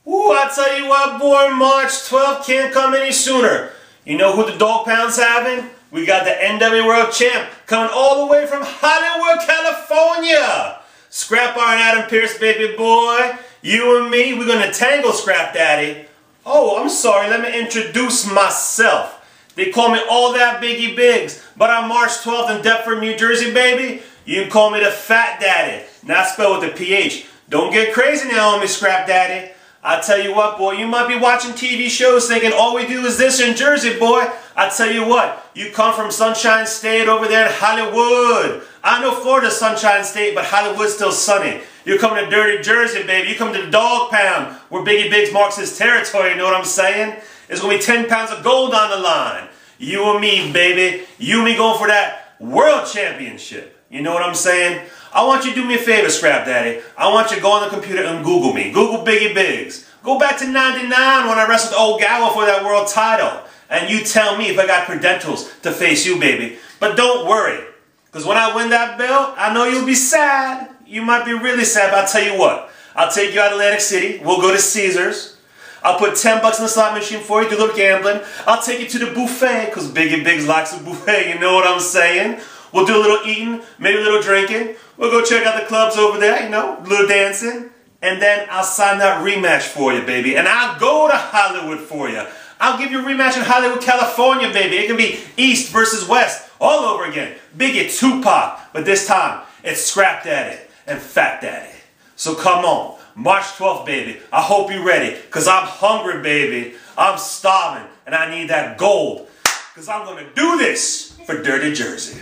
Ooh, I tell you what, boy, March 12th can't come any sooner. You know who the Dog Pound's having? We got the NWA World Champ coming all the way from Hollywood, California. Scrap R and Adam Pearce, baby boy. You and me, we're gonna tangle, Scrap Daddy. Oh, I'm sorry, let me introduce myself. They call me All That Biggie Biggs, but on March 12th in Deptford, New Jersey, baby, you can call me the Fat Daddy, not spelled with a PH. Don't get crazy now on me, Scrap Daddy. I tell you what, boy, you might be watching TV shows thinking all we do is this in Jersey, boy. I tell you what, you come from Sunshine State over there in Hollywood. I know Florida's Sunshine State, but Hollywood's still sunny. You come to dirty Jersey, baby. You come to the Dog Pound, where Biggie Biggs marks his territory, you know what I'm saying? It's going to be 10 pounds of gold on the line. You and me, baby. You and me going for that world championship. You know what I'm saying? I want you to do me a favor, Scrap Daddy. I want you to go on the computer and Google me. Google Biggie Biggs. Go back to '99 when I wrestled Ogawa for that world title. And you tell me if I got credentials to face you, baby. But don't worry. Because when I win that belt, I know you'll be sad. You might be really sad, but I'll tell you what. I'll take you out of Atlantic City. We'll go to Caesars. I'll put 10 bucks in the slot machine for you, do a little gambling. I'll take you to the buffet, because Biggie Biggs likes a buffet, you know what I'm saying? We'll do a little eating, maybe a little drinking. We'll go check out the clubs over there, you know, a little dancing. And then I'll sign that rematch for you, baby. And I'll go to Hollywood for you. I'll give you a rematch in Hollywood, California, baby. It can be East versus West, all over again. Biggie, Tupac, but this time it's Scrap Daddy and Fat Daddy. So come on, March 12th, baby. I hope you're ready, because I'm hungry, baby. I'm starving, and I need that gold, because I'm going to do this for Dirty Jersey.